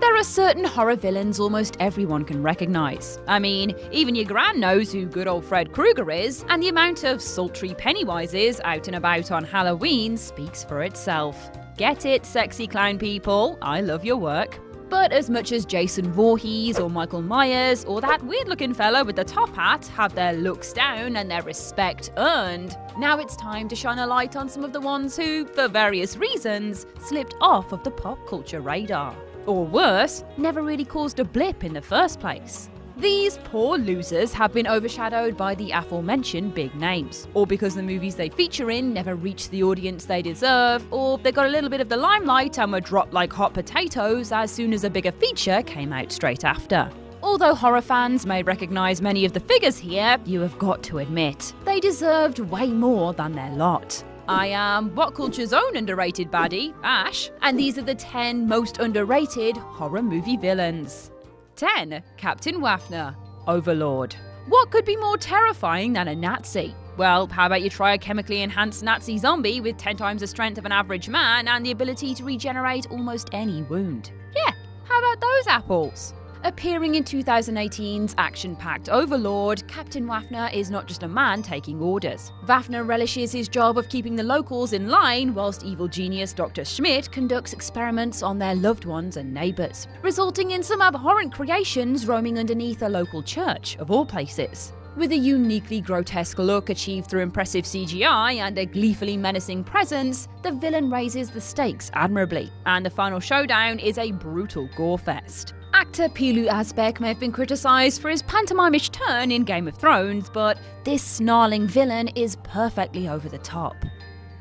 There are certain horror villains almost everyone can recognise. I mean, even your gran knows who good old Fred Krueger is, and the amount of sultry Pennywises out and about on Halloween speaks for itself. Get it, sexy clown people, I love your work. But as much as Jason Voorhees or Michael Myers or that weird-looking fella with the top hat have their looks down and their respect earned, now it's time to shine a light on some of the ones who, for various reasons, slipped off of the pop culture radar. Or worse, never really caused a blip in the first place. These poor losers have been overshadowed by the aforementioned big names, or because the movies they feature in never reached the audience they deserve, or they got a little bit of the limelight and were dropped like hot potatoes as soon as a bigger feature came out straight after. Although horror fans may recognise many of the figures here, you have got to admit, they deserved way more than their lot. I am what culture's own underrated baddie, Ash, and these are the 10 most underrated horror movie villains. 10. Captain Waffner, Overlord. What could be more terrifying than a Nazi? Well, how about you try a chemically enhanced Nazi zombie with 10 times the strength of an average man and the ability to regenerate almost any wound? Yeah, how about those apples? Appearing in 2018's action-packed Overlord, Captain Waffner is not just a man taking orders. Waffner relishes his job of keeping the locals in line whilst evil genius Dr. Schmidt conducts experiments on their loved ones and neighbours, resulting in some abhorrent creations roaming underneath a local church, of all places. With a uniquely grotesque look achieved through impressive CGI and a gleefully menacing presence, the villain raises the stakes admirably, and the final showdown is a brutal gore fest. Actor Pilu Asbæk may have been criticised for his pantomimish turn in Game of Thrones, but this snarling villain is perfectly over the top.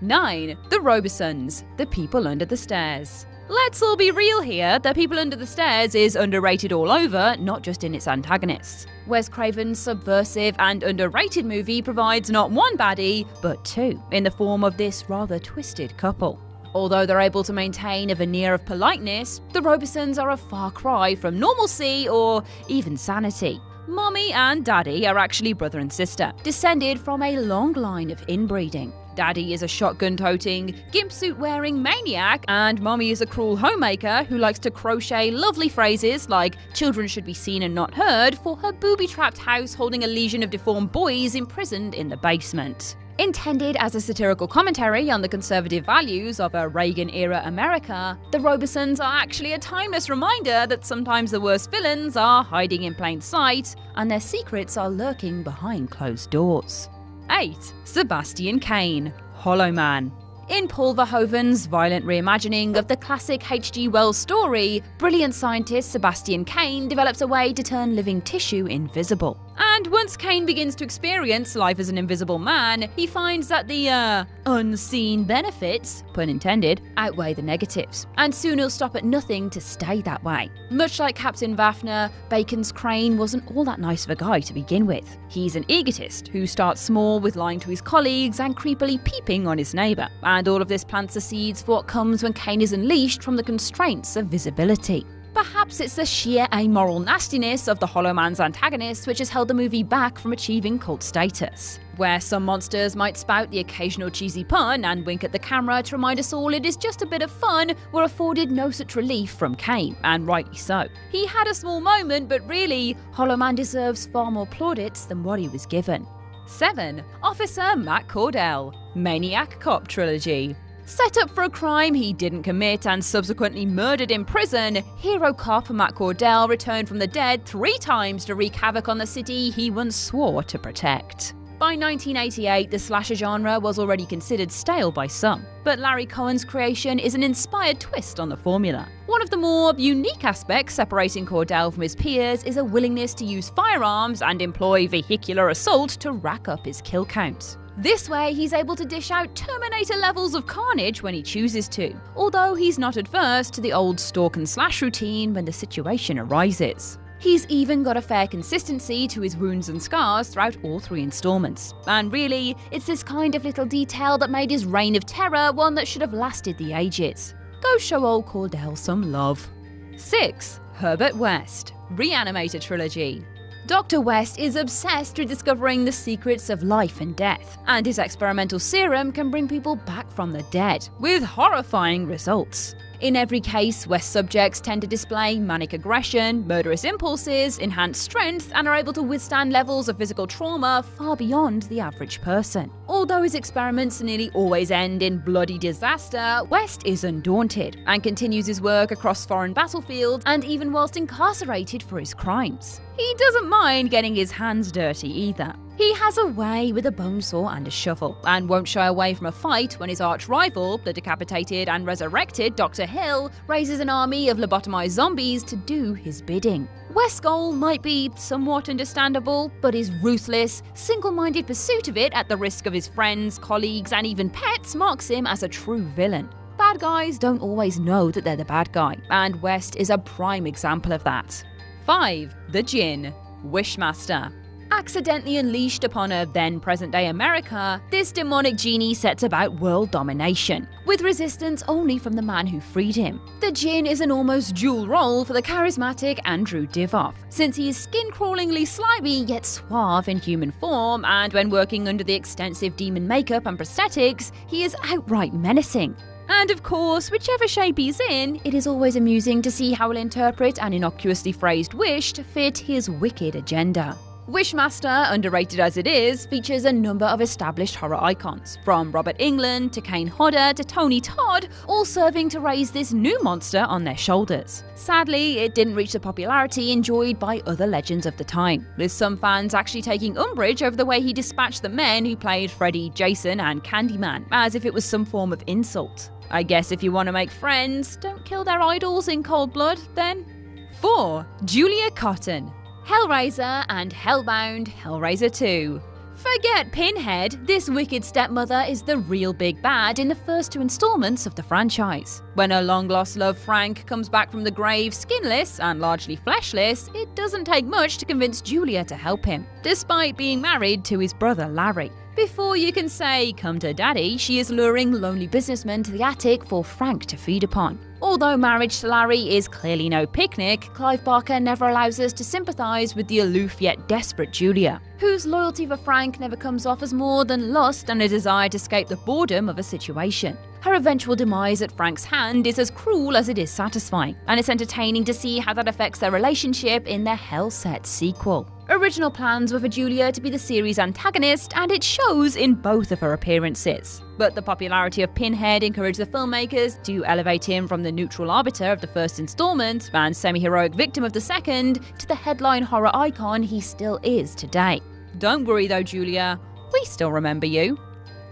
9. The Robesons, the people under the stairs. Let's all be real here, The People Under the Stairs is underrated all over, not just in its antagonists. Wes Craven's subversive and underrated movie provides not one baddie, but two, in the form of this rather twisted couple. Although they're able to maintain a veneer of politeness, the Robesons are a far cry from normalcy or even sanity. Mommy and Daddy are actually brother and sister, descended from a long line of inbreeding. Daddy is a shotgun-toting, gimp-suit-wearing maniac, and Mommy is a cruel homemaker who likes to crochet lovely phrases like "children should be seen and not heard" for her booby-trapped house holding a legion of deformed boys imprisoned in the basement. Intended as a satirical commentary on the conservative values of a Reagan-era America, the Robesons are actually a timeless reminder that sometimes the worst villains are hiding in plain sight, and their secrets are lurking behind closed doors. 8. Sebastian Cain, Hollow Man. In Paul Verhoeven's violent reimagining of the classic H.G. Wells story, brilliant scientist Sebastian Cain develops a way to turn living tissue invisible. And once Cain begins to experience life as an invisible man, he finds that the, unseen benefits, pun intended, outweigh the negatives. And soon he'll stop at nothing to stay that way. Much like Captain Waffner, Bacon's Crane wasn't all that nice of a guy to begin with. He's an egotist who starts small with lying to his colleagues and creepily peeping on his neighbour. And all of this plants the seeds for what comes when Cain is unleashed from the constraints of visibility. Perhaps it's the sheer amoral nastiness of the Hollow Man's antagonist which has held the movie back from achieving cult status. Where some monsters might spout the occasional cheesy pun and wink at the camera to remind us all it is just a bit of fun, we're afforded no such relief from Cain, and rightly so. He had a small moment, but really, Hollow Man deserves far more plaudits than what he was given. 7. Officer Matt Cordell, Maniac Cop Trilogy. Set up for a crime he didn't commit and subsequently murdered in prison, hero cop Matt Cordell returned from the dead 3 times to wreak havoc on the city he once swore to protect. By 1988, the slasher genre was already considered stale by some, but Larry Cohen's creation is an inspired twist on the formula. One of the more unique aspects separating Cordell from his peers is a willingness to use firearms and employ vehicular assault to rack up his kill count. This way, he's able to dish out Terminator levels of carnage when he chooses to, although he's not adverse to the old stalk and slash routine when the situation arises. He's even got a fair consistency to his wounds and scars throughout all 3 installments. And really, it's this kind of little detail that made his reign of terror one that should have lasted the ages. Go show old Cordell some love. 6. Herbert West, Reanimator Trilogy. Dr. West is obsessed with discovering the secrets of life and death, and his experimental serum can bring people back from the dead, with horrifying results. In every case, West subjects tend to display manic aggression, murderous impulses, enhanced strength, and are able to withstand levels of physical trauma far beyond the average person. Although his experiments nearly always end in bloody disaster, West is undaunted and continues his work across foreign battlefields and even whilst incarcerated for his crimes. He doesn't mind getting his hands dirty either. He has a way with a bone saw and a shovel, and won't shy away from a fight when his arch-rival, the decapitated and resurrected Dr. Hill, raises an army of lobotomized zombies to do his bidding. West's goal might be somewhat understandable, but his ruthless, single-minded pursuit of it at the risk of his friends, colleagues, and even pets marks him as a true villain. Bad guys don't always know that they're the bad guy, and West is a prime example of that. 5. The Djinn, Wishmaster. Accidentally unleashed upon a then present-day America, this demonic genie sets about world domination, with resistance only from the man who freed him. The Djinn is an almost dual role for the charismatic Andrew Divoff, since he is skin-crawlingly slimy yet suave in human form, and when working under the extensive demon makeup and prosthetics, he is outright menacing. And of course, whichever shape he's in, it is always amusing to see how he'll interpret an innocuously phrased wish to fit his wicked agenda. Wishmaster, underrated as it is, features a number of established horror icons, from Robert Englund to Kane Hodder to Tony Todd, all serving to raise this new monster on their shoulders. Sadly, it didn't reach the popularity enjoyed by other legends of the time, with some fans actually taking umbrage over the way he dispatched the men who played Freddy, Jason, and Candyman, as if it was some form of insult. I guess if you want to make friends, don't kill their idols in cold blood, then. 4. Julia Cotton, Hellraiser and Hellbound Hellraiser 2. Forget Pinhead, this wicked stepmother is the real big bad in the first 2 installments of the franchise. When her long-lost love Frank comes back from the grave skinless and largely fleshless, it doesn't take much to convince Julia to help him, despite being married to his brother Larry. Before you can say, "Come to daddy," she is luring lonely businessmen to the attic for Frank to feed upon. Although marriage to Larry is clearly no picnic, Clive Barker never allows us to sympathise with the aloof yet desperate Julia, whose loyalty for Frank never comes off as more than lust and a desire to escape the boredom of a situation. Her eventual demise at Frank's hand is as cruel as it is satisfying, and it's entertaining to see how that affects their relationship in their Hellset sequel. Original plans were for Julia to be the series' antagonist, and it shows in both of her appearances. But the popularity of Pinhead encouraged the filmmakers to elevate him from the neutral arbiter of the first installment and semi-heroic victim of the second to the headline horror icon he still is today. Don't worry though, Julia, we still remember you.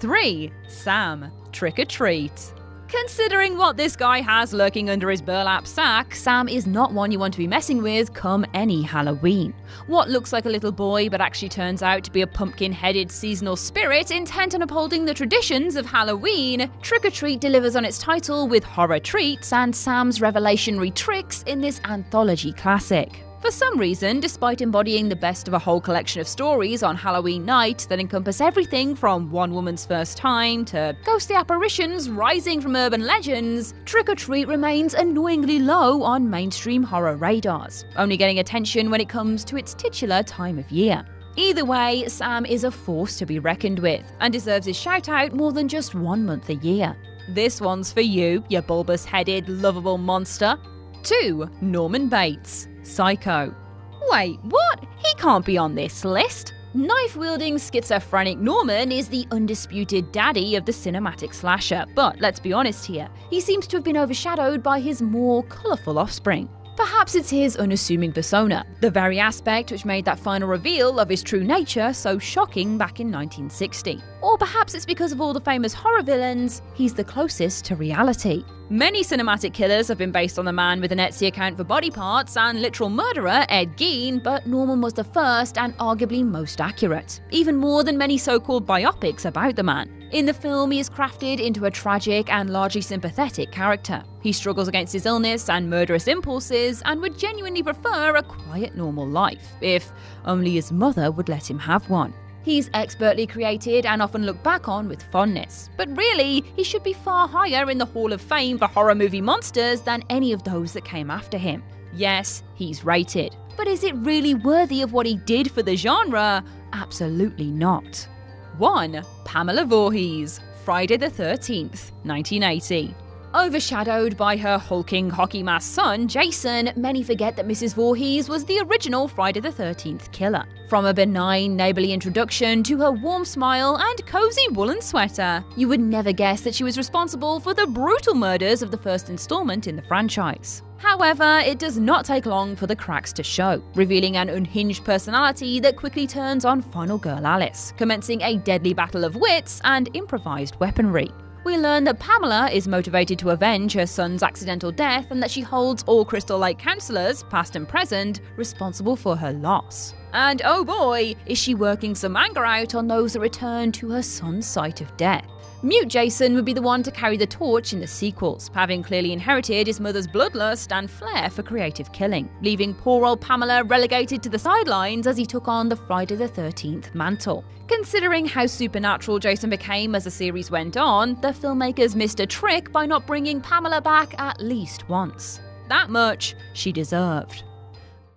3. Sam, Trick or Treat. Considering what this guy has lurking under his burlap sack, Sam is not one you want to be messing with come any Halloween. What looks like a little boy but actually turns out to be a pumpkin-headed seasonal spirit intent on upholding the traditions of Halloween, Trick or Treat delivers on its title with horror treats and Sam's revelationary tricks in this anthology classic. For some reason, despite embodying the best of a whole collection of stories on Halloween night that encompass everything from one woman's first time to ghostly apparitions rising from urban legends, Trick or Treat remains annoyingly low on mainstream horror radars, only getting attention when it comes to its titular time of year. Either way, Sam is a force to be reckoned with, and deserves his shout-out more than just 1 month a year. This one's for you bulbous-headed, lovable monster. 2. Norman Bates, Psycho. Wait, what? He can't be on this list. Knife-wielding schizophrenic Norman is the undisputed daddy of the cinematic slasher, but let's be honest here, he seems to have been overshadowed by his more colourful offspring. Perhaps it's his unassuming persona, the very aspect which made that final reveal of his true nature so shocking back in 1960. Or perhaps it's because of all the famous horror villains, he's the closest to reality. Many cinematic killers have been based on the man with an Etsy account for body parts and literal murderer Ed Gein, but Norman was the first and arguably most accurate, even more than many so-called biopics about the man. In the film, he is crafted into a tragic and largely sympathetic character. He struggles against his illness and murderous impulses and would genuinely prefer a quiet, normal life, if only his mother would let him have one. He's expertly created and often looked back on with fondness, but really, he should be far higher in the Hall of Fame for horror movie monsters than any of those that came after him. Yes, he's rated, but is it really worthy of what he did for the genre? Absolutely not. 1. Pamela Voorhees, Friday the 13th, 1980. Overshadowed by her hulking hockey mask son, Jason, many forget that Mrs. Voorhees was the original Friday the 13th killer. From a benign, neighborly introduction to her warm smile and cozy woolen sweater, you would never guess that she was responsible for the brutal murders of the first installment in the franchise. However, it does not take long for the cracks to show, revealing an unhinged personality that quickly turns on final girl Alice, commencing a deadly battle of wits and improvised weaponry. We learn that Pamela is motivated to avenge her son's accidental death and that she holds all Crystal Lake counselors, past and present, responsible for her loss. And oh boy, is she working some anger out on those that return to her son's site of death. Mute Jason would be the one to carry the torch in the sequels, having clearly inherited his mother's bloodlust and flair for creative killing, leaving poor old Pamela relegated to the sidelines as he took on the Friday the 13th mantle. Considering how supernatural Jason became as the series went on, the filmmakers missed a trick by not bringing Pamela back at least once. That much she deserved.